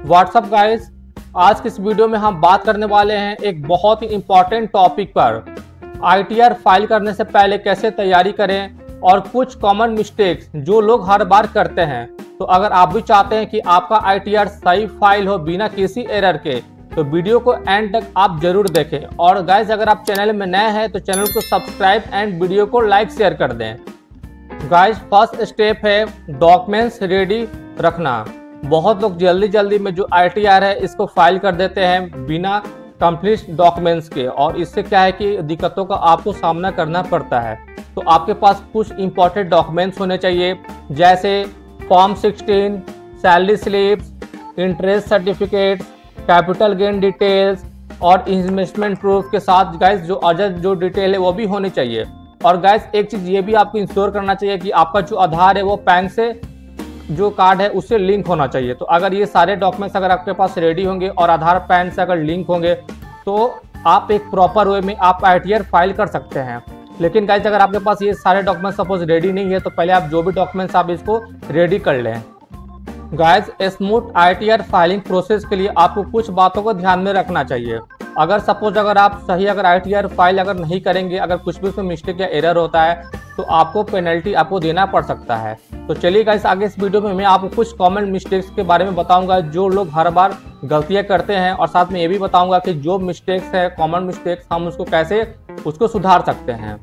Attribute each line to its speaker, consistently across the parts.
Speaker 1: WhatsApp guys, आज की इस वीडियो में हम बात करने वाले हैं एक बहुत ही इम्पोर्टेंट टॉपिक पर। आईटीआर फाइल करने से पहले कैसे तैयारी करें और कुछ कॉमन मिस्टेक्स जो लोग हर बार करते हैं। तो अगर आप भी चाहते हैं कि आपका आईटीआर सही फाइल हो बिना किसी एरर के, तो वीडियो को एंड तक आप जरूर देखें। और गाइस, अगर आप चैनल में नए हैं तो चैनल को सब्सक्राइब एंड वीडियो को लाइक शेयर कर दें। गाइस, फर्स्ट स्टेप है डॉक्यूमेंट्स रेडी रखना। बहुत लोग जल्दी में जो आईटीआर है इसको फाइल कर देते हैं बिना कंप्लीट डॉक्यूमेंट्स के, और इससे क्या है कि दिक्कतों का आपको सामना करना पड़ता है। तो आपके पास कुछ इंपॉर्टेंट डॉक्यूमेंट्स होने चाहिए, जैसे form 16, salary slips, interest certificates, capital gain details और इन्वेस्टमेंट प्रूफ के साथ गाइस जो अदर जो डिटेल है वो भी होनी चाहिए। और गाइस, एक चीज़ ये भी आपको इंश्योर करना चाहिए कि आपका जो आधार है वो पैन से जो कार्ड है उससे लिंक होना चाहिए। तो अगर ये सारे डॉक्यूमेंट्स अगर आपके पास रेडी होंगे और आधार पैन से अगर लिंक होंगे तो आप एक प्रॉपर वे में आप आईटीआर फाइल कर सकते हैं। लेकिन गाइस, अगर आपके पास ये सारे डॉक्यूमेंट्स सपोज रेडी नहीं है तो पहले आप जो भी डॉक्यूमेंट्स आप इसको रेडी कर लें। Guys, smooth ITR filing process के लिए आपको कुछ बातों को ध्यान में रखना चाहिए। अगर सपोज अगर आप सही अगर आईटीआर फाइल अगर नहीं करेंगे, अगर कुछ भी उसमें मिस्टेक या एरर होता है तो आपको पेनल्टी आपको देना पड़ सकता है। तो चलिए गाइस, आगे इस वीडियो में मैं आपको कुछ कॉमन मिस्टेक्स के बारे में बताऊंगा जो लोग हर बार गलतियां करते हैं, और साथ में ये भी बताऊंगा कि जो मिस्टेक्स है कॉमन मिस्टेक्स हम उसको कैसे उसको सुधार सकते हैं।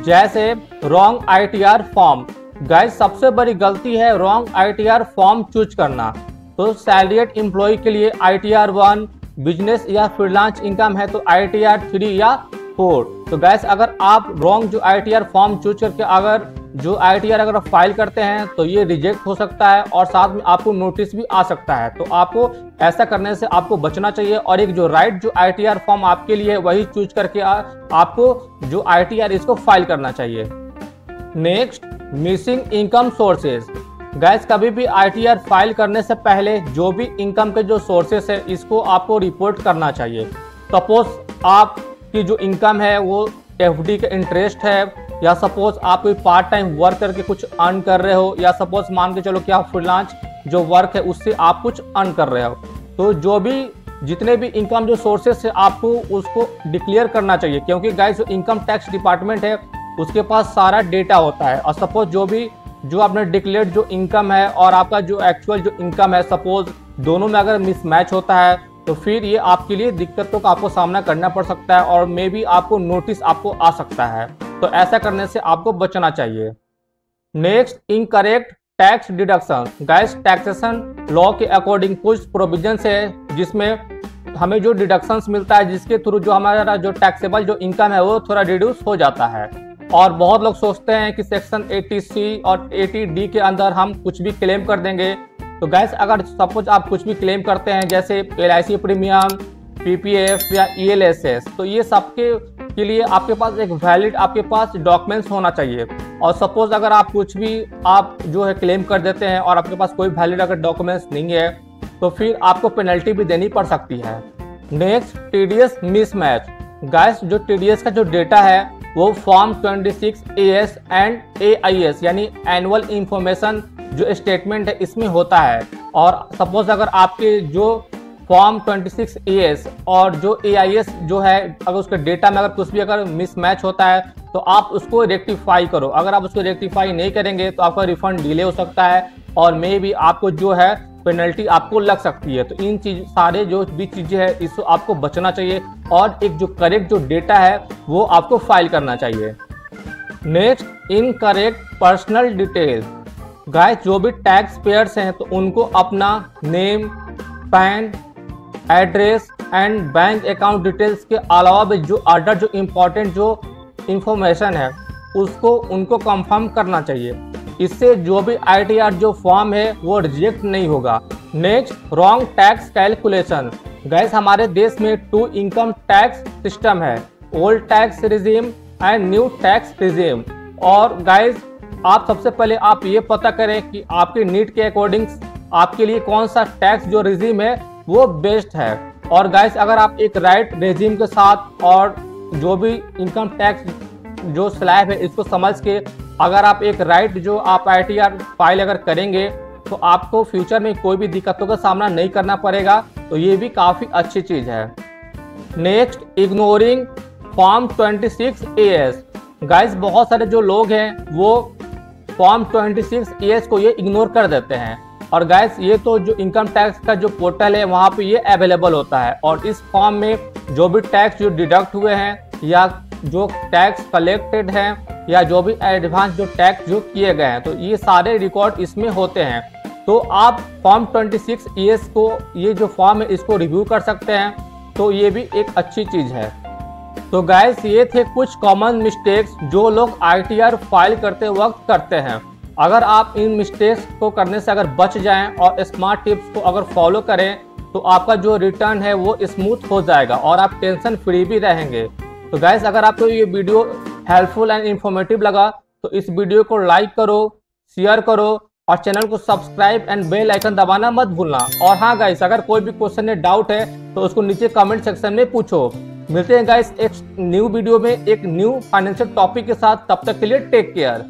Speaker 1: जैसे रॉन्ग आईटीआर फॉर्म। गाइस, सबसे बड़ी गलती है रॉन्ग आईटीआर फॉर्म चूज करना। तो सैलरीड एम्प्लॉय के लिए आईटीआर 1, बिजनेस या फ्रीलांस इनकम है तो आईटीआर 3 या 4। तो गैस, अगर आप रॉन्ग जो आईटीआर फॉर्म चूज करके अगर जो आईटीआर अगर फाइल करते हैं तो ये रिजेक्ट हो सकता है और साथ में आपको नोटिस भी आ सकता है। तो आपको ऐसा करने से आपको बचना चाहिए और एक जो राइट जो आईटीआर फॉर्म आपके लिए वही चूज करके आपको जो आईटीआर इसको फाइल करना चाहिए। Next, missing income sources. Gas, कभी भी आईटीआर फाइल करने से पहले जो भी इनकम के जो सोर्सेस है इसको आपको रिपोर्ट करना चाहिए। सपोज आपकी जो इनकम है वो एफडी के इंटरेस्ट है, या सपोज आप कोई पार्ट टाइम वर्क करके कुछ अर्न कर रहे हो, या सपोज मान के चलो कि आप फ्रीलांस जो वर्क है उससे आप कुछ अर्न कर रहे हो। तो जो भी जितने भी इनकम जो सोर्सेस है आपको उसको डिक्लेयर करना चाहिए, क्योंकि गाइस जो इनकम टैक्स डिपार्टमेंट है उसके पास सारा डेटा होता है। और सपोज जो आपने डिक्लेयर जो इनकम है और आपका जो एक्चुअल जो इनकम है सपोज दोनों में अगर मिसमैच होता है तो फिर ये आपके लिए दिक्कतों का आपको सामना करना पड़ सकता है और मे बी आपको नोटिस आपको आ सकता है। तो ऐसा करने से आपको बचना चाहिए। Next, incorrect tax deduction. Guys, taxation law के अकॉर्डिंग कुछ प्रोविजंस है जिसमें हमें जो डिडक्शंस मिलता है जिसके थ्रू जो हमारा जो टैक्सेबल जो इनकम है वो थोड़ा रिड्यूस हो जाता है। और बहुत लोग सोचते हैं कि सेक्शन 80C और 80D के अंदर हम कुछ भी क्लेम कर देंगे। तो गैस, अगर सपोज आप कुछ भी क्लेम करते हैं जैसे LIC प्रीमियम, PPF या ELSS, तो ये सबके के लिए आपके पास एक वैलिड आपके पास डॉक्यूमेंट्स होना चाहिए। और सपोज अगर आप कुछ भी आप जो है क्लेम कर देते हैं और आपके पास कोई वैलिड अगर डॉक्यूमेंट्स नहीं है तो फिर आपको पेनल्टी भी देनी पड़ सकती है। Next, TDS mismatch. गैस, जो टीडीएस का जो डेटा है वो फॉर्म 26 AS एंड AIS यानी एनुअल इंफॉर्मेशन जो स्टेटमेंट है इसमें होता है। और सपोज अगर आपके जो फॉर्म 26 AS और जो AIS जो है अगर उसके डेटा में अगर कुछ भी अगर मिसमैच होता है तो आप उसको रेक्टिफाई करो। अगर आप उसको रेक्टिफाई नहीं करेंगे तो आपका रिफंड डिले हो सकता है और मे भी आपको जो है पेनल्टी आपको लग सकती है। तो इन चीज सारे जो भी चीज़ें हैं इसको आपको बचना चाहिए और एक जो करेक्ट जो डेटा है वो आपको फाइल करना चाहिए। Next, incorrect personal details. Guys, जो भी टैक्स पेयर्स हैं तो उनको अपना name, pan, address and bank account details के अलावा भी जो अदर जो इम्पोर्टेंट जो इंफॉर्मेशन है उसको उनको कंफर्म करना चाहिए। इससे जो भी आईटीआर जो फॉर्म है वो रिजेक्ट नहीं होगा। Next, wrong tax calculation. Gas, हमारे देश में 2 इनकम टैक्स सिस्टम है, old tax regime and new tax regime. और गैस, आप सबसे पहले आप ये पता करें कि आपके नीड के अकॉर्डिंग आपके लिए कौन सा टैक्स जो रिजीम है वो बेस्ट है। और गाइस, अगर आप एक राइट रेजिम के साथ और जो भी इनकम टैक्स जो स्लैब है इसको समझ के अगर आप एक राइट जो आप आईटीआर फाइल अगर करेंगे तो आपको फ्यूचर में कोई भी दिक्कतों का सामना नहीं करना पड़ेगा। तो ये भी काफ़ी अच्छी चीज़ है। Next, ignoring form 26 AS। Guys बहुत सारे जो लोग हैं वो फॉर्म 26 AS को ये इग्नोर कर देते हैं। और गाइस ये तो जो इनकम टैक्स का जो पोर्टल है वहाँ पे ये अवेलेबल होता है, और इस फॉर्म में जो भी टैक्स जो डिडक्ट हुए हैं या जो टैक्स कलेक्टेड हैं या जो भी एडवांस जो टैक्स जो किए गए हैं, तो ये सारे रिकॉर्ड इसमें होते हैं। तो आप फॉर्म 26 AS को, ये जो फॉर्म है इसको रिव्यू कर सकते हैं। तो ये भी एक अच्छी चीज़ है। तो गाइस ये थे कुछ कॉमन मिस्टेक्स जो लोग ITR फाइल करते वक्त करते हैं। अगर आप इन मिस्टेक्स को करने से अगर बच जाएं और स्मार्ट टिप्स को अगर फॉलो करें तो आपका जो रिटर्न है वो स्मूथ हो जाएगा और आप टेंशन फ्री भी रहेंगे। तो गाइस अगर आपको ये वीडियो हेल्पफुल एंड इन्फॉर्मेटिव लगा तो इस वीडियो को लाइक करो, शेयर करो और चैनल को सब्सक्राइब एंड बेल आइकन दबाना मत भूलना। और हाँ गाइस, अगर कोई भी क्वेश्चन या डाउट है तो उसको नीचे कमेंट सेक्शन में पूछो। मिलते हैं गाइस एक न्यू वीडियो में एक न्यू फाइनेंशियल टॉपिक के साथ। तब तक के लिए टेक केयर।